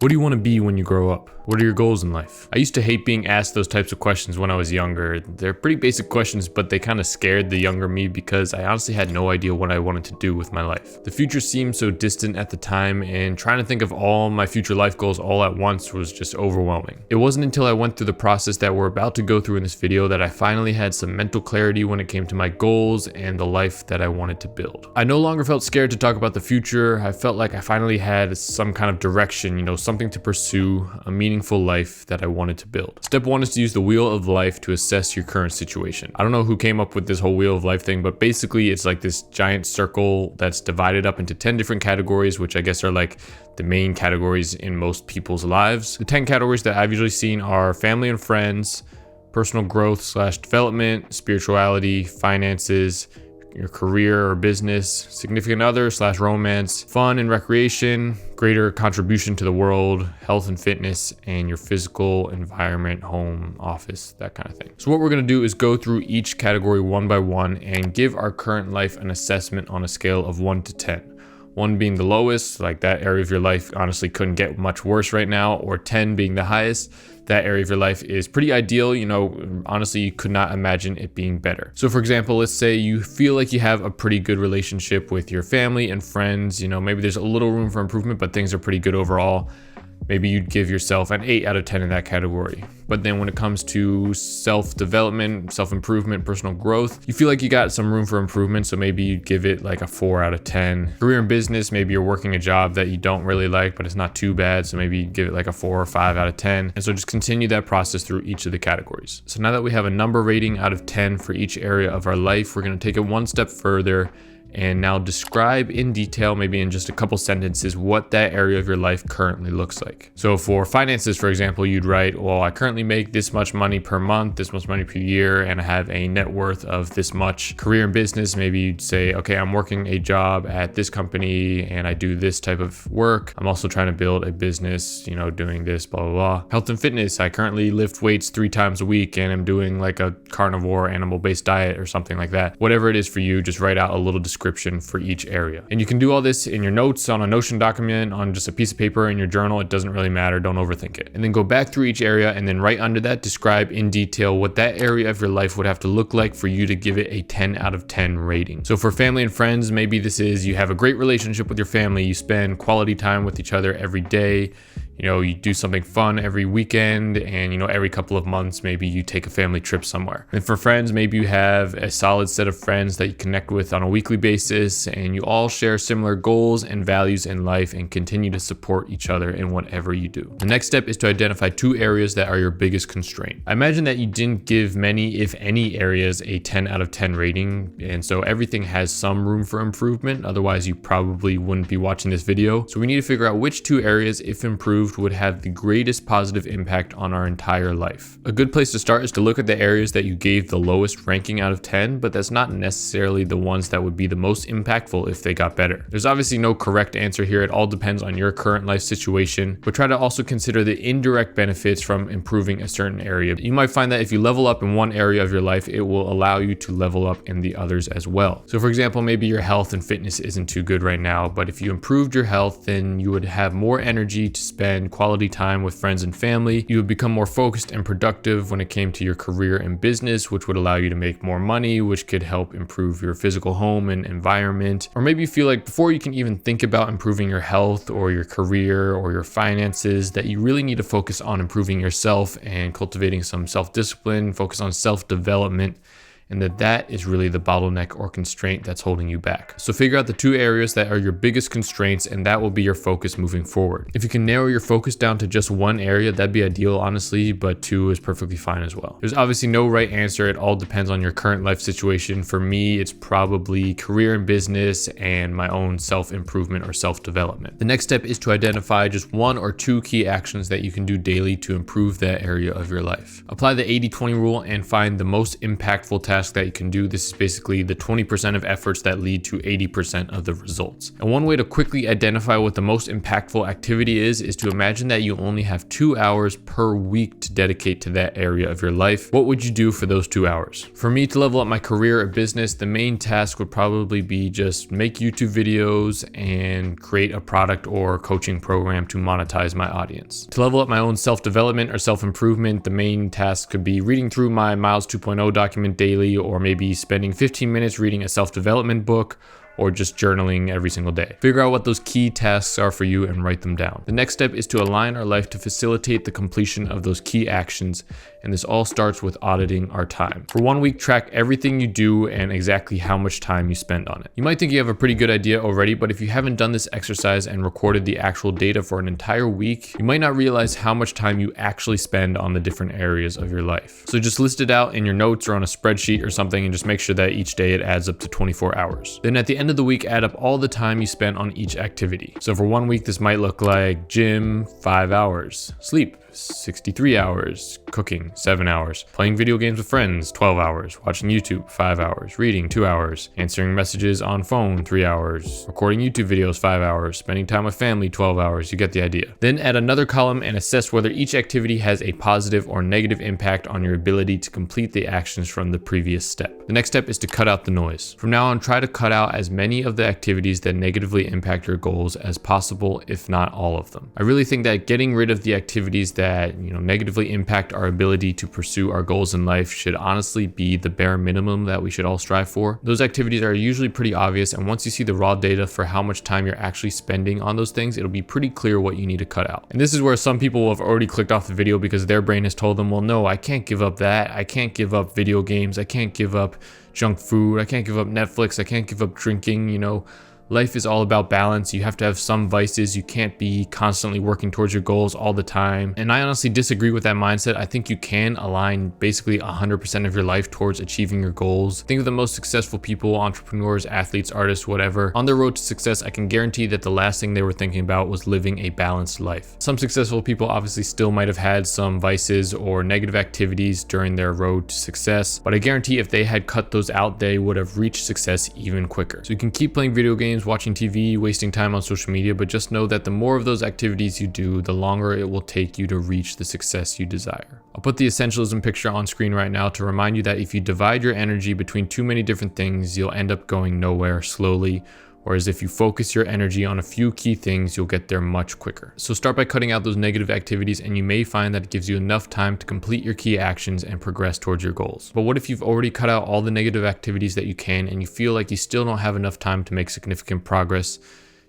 What do you want to be when you grow up? What are your goals in life? I used to hate being asked those types of questions when I was younger. They're pretty basic questions, but they kind of scared the younger me because I honestly had no idea what I wanted to do with my life. The future seemed so distant at the time, and trying to think of all my future life goals all at once was just overwhelming. It wasn't until I went through the process that we're about to go through in this video that I finally had some mental clarity when it came to my goals and the life that I wanted to build. I no longer felt scared to talk about the future. I felt like I finally had some kind of direction, something to pursue, a meaningful life that I wanted to build. Step one is to use the wheel of life to assess your current situation. I don't know who came up with this whole wheel of life thing, but basically it's like this giant circle that's divided up into 10 different categories, which I guess are like the main categories in most people's lives. The 10 categories that I've usually seen are family and friends, personal growth / development, spirituality, finances, your career or business, significant other / romance, fun and recreation, greater contribution to the world, health and fitness, and your physical environment, home, office, that kind of thing. So what we're going to do is go through each category one by one and give our current life an assessment on a scale of 1 to 10. 1 being the lowest, like that area of your life honestly couldn't get much worse right now, or 10 being the highest. That area of your life is pretty ideal. Honestly, you could not imagine it being better. So for example, let's say you feel like you have a pretty good relationship with your family and friends. Maybe there's a little room for improvement, but things are pretty good overall. Maybe you'd give yourself an 8 out of 10 in that category. But then when it comes to self-development, self-improvement, personal growth, you feel like you got some room for improvement. So maybe you'd give it like a 4 out of 10. Career and business, maybe you're working a job that you don't really like, but it's not too bad. So maybe you'd give it like a 4 or 5 out of 10. And so just continue that process through each of the categories. So now that we have a number rating out of 10 for each area of our life, we're going to take it one step further and now describe in detail, maybe in just a couple sentences, what that area of your life currently looks like. So for finances, for example, you'd write, well, I currently make this much money per month, this much money per year, and I have a net worth of this much. Career and business, maybe you'd say, okay, I'm working a job at this company and I do this type of work. I'm also trying to build a business, doing this, blah, blah, blah. Health and fitness, I currently lift weights 3 times a week and I'm doing like a carnivore animal-based diet or something like that. Whatever it is for you, just write out a little description for each area. And you can do all this in your notes, on a Notion document, on just a piece of paper in your journal. It doesn't really matter. Don't overthink it. And then go back through each area and then right under that, describe in detail what that area of your life would have to look like for you to give it a 10 out of 10 rating. So for family and friends, maybe this is you have a great relationship with your family. You spend quality time with each other every day. You do something fun every weekend, and every couple of months, maybe you take a family trip somewhere. And for friends, maybe you have a solid set of friends that you connect with on a weekly basis, and you all share similar goals and values in life and continue to support each other in whatever you do. The next step is to identify 2 areas that are your biggest constraint. I imagine that you didn't give many, if any, areas a 10 out of 10 rating, and so everything has some room for improvement. Otherwise, you probably wouldn't be watching this video. So we need to figure out which 2 areas, if improved, would have the greatest positive impact on our entire life. A good place to start is to look at the areas that you gave the lowest ranking out of 10, but that's not necessarily the ones that would be the most impactful if they got better. There's obviously no correct answer here. It all depends on your current life situation, but try to also consider the indirect benefits from improving a certain area. You might find that if you level up in one area of your life, it will allow you to level up in the others as well. So for example, maybe your health and fitness isn't too good right now, but if you improved your health, then you would have more energy to spend quality time with friends and family. You would become more focused and productive when it came to your career and business, which would allow you to make more money, which could help improve your physical home and environment. Or maybe you feel like before you can even think about improving your health or your career or your finances, that you really need to focus on improving yourself and cultivating some self-discipline, focus on self-development, and that is really the bottleneck or constraint that's holding you back. So figure out the 2 areas that are your biggest constraints, and that will be your focus moving forward. If you can narrow your focus down to just one area, that'd be ideal, honestly, but 2 is perfectly fine as well. There's obviously no right answer. It all depends on your current life situation. For me, it's probably career and business and my own self-improvement or self-development. The next step is to identify just 1 or 2 key actions that you can do daily to improve that area of your life. Apply the 80-20 rule and find the most impactful task task that you can do. This is basically the 20% of efforts that lead to 80% of the results. And one way to quickly identify what the most impactful activity is to imagine that you only have 2 hours per week to dedicate to that area of your life. What would you do for those 2 hours? For me to level up my career or business, the main task would probably be just make YouTube videos and create a product or coaching program to monetize my audience. To level up my own self-development or self-improvement, the main task could be reading through my Miles 2.0 document daily, or maybe spending 15 minutes reading a self-development book, or just journaling every single day. Figure out what those key tasks are for you and write them down. The next step is to align our life to facilitate the completion of those key actions, and this all starts with auditing our time. For 1 week, track everything you do and exactly how much time you spend on it. You might think you have a pretty good idea already, but if you haven't done this exercise and recorded the actual data for an entire week, you might not realize how much time you actually spend on the different areas of your life. So just list it out in your notes or on a spreadsheet or something, and just make sure that each day it adds up to 24 hours. Then at the end of the week, add up all the time you spent on each activity. So for 1 week, this might look like gym, 5 hours, sleep, 63 hours, cooking, 7 hours, playing video games with friends, 12 hours, watching YouTube, 5 hours, reading, 2 hours, answering messages on phone, 3 hours, recording YouTube videos, 5 hours, spending time with family, 12 hours. You get the idea. Then add another column and assess whether each activity has a positive or negative impact on your ability to complete the actions from the previous step. The next step is to cut out the noise. From now on, try to cut out as many of the activities that negatively impact your goals as possible, if not all of them. I really think that getting rid of the activities that negatively impact our ability to pursue our goals in life should honestly be the bare minimum that we should all strive for. Those activities are usually pretty obvious, and once you see the raw data for how much time you're actually spending on those things, it'll be pretty clear what you need to cut out. And this is where some people have already clicked off the video because their brain has told them, well, no, I can't give up that. I can't give up video games. I can't give up junk food. I can't give up Netflix. I can't give up drinking. Life is all about balance. You have to have some vices. You can't be constantly working towards your goals all the time. And I honestly disagree with that mindset. I think you can align basically 100% of your life towards achieving your goals. Think of the most successful people, entrepreneurs, athletes, artists, whatever. On their road to success, I can guarantee that the last thing they were thinking about was living a balanced life. Some successful people obviously still might have had some vices or negative activities during their road to success, but I guarantee if they had cut those out, they would have reached success even quicker. So you can keep playing video games, watching TV, wasting time on social media, but just know that the more of those activities you do, the longer it will take you to reach the success you desire. I'll put the essentialism picture on screen right now to remind you that if you divide your energy between too many different things, you'll end up going nowhere slowly. Whereas if you focus your energy on a few key things, you'll get there much quicker. So start by cutting out those negative activities, and you may find that it gives you enough time to complete your key actions and progress towards your goals. But what if you've already cut out all the negative activities that you can and you feel like you still don't have enough time to make significant progress?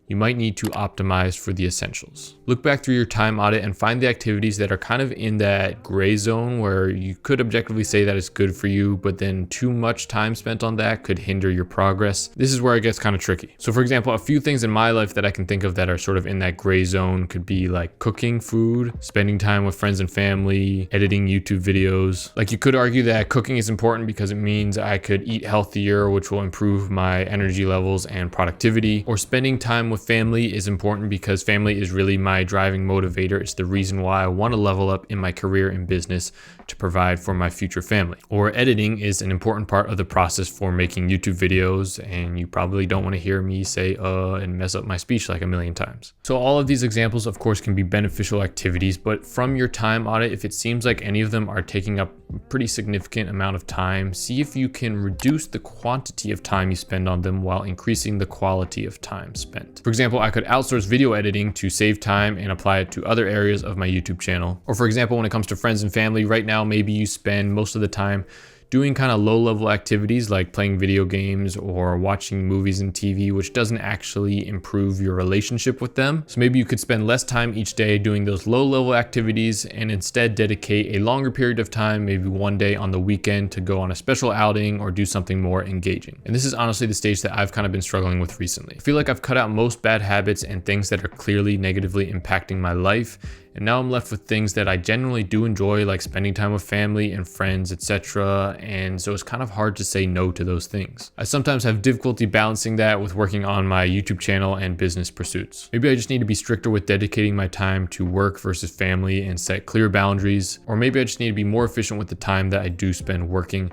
You might need to optimize for the essentials. Look back through your time audit and find the activities that are kind of in that gray zone where you could objectively say that it's good for you, but then too much time spent on that could hinder your progress. This is where it gets kind of tricky. So for example, a few things in my life that I can think of that are sort of in that gray zone could be like cooking food, spending time with friends and family, editing YouTube videos. Like you could argue that cooking is important because it means I could eat healthier, which will improve my energy levels and productivity. Or spending time with family is important because family is really my driving motivator. It's the reason why I want to level up in my career and business to provide for my future family. Or editing is an important part of the process for making YouTube videos, and you probably don't want to hear me say and mess up my speech like a million times. So all of these examples of course can be beneficial activities, but from your time audit, if it seems like any of them are taking up a pretty significant amount of time, see if you can reduce the quantity of time you spend on them while increasing the quality of time spent. For example, I could outsource video editing to save time and apply it to other areas of my YouTube channel. Or for example, when it comes to friends and family, right now maybe you spend most of the time doing kind of low-level activities like playing video games or watching movies and TV, which doesn't actually improve your relationship with them. So maybe you could spend less time each day doing those low-level activities and instead dedicate a longer period of time, maybe one day on the weekend, to go on a special outing or do something more engaging. And this is honestly the stage that I've kind of been struggling with recently. I feel like I've cut out most bad habits and things that are clearly negatively impacting my life, and now I'm left with things that I genuinely do enjoy, like spending time with family and friends, etc. And so it's kind of hard to say no to those things. I sometimes have difficulty balancing that with working on my YouTube channel and business pursuits. Maybe I just need to be stricter with dedicating my time to work versus family and set clear boundaries. Or maybe I just need to be more efficient with the time that I do spend working.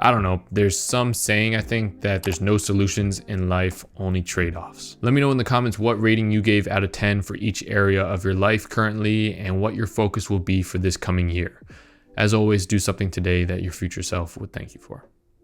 I don't know, there's some saying, I think, that there's no solutions in life, only trade-offs. Let me know in the comments what rating you gave out of 10 for each area of your life currently and what your focus will be for this coming year. As always, do something today that your future self would thank you for.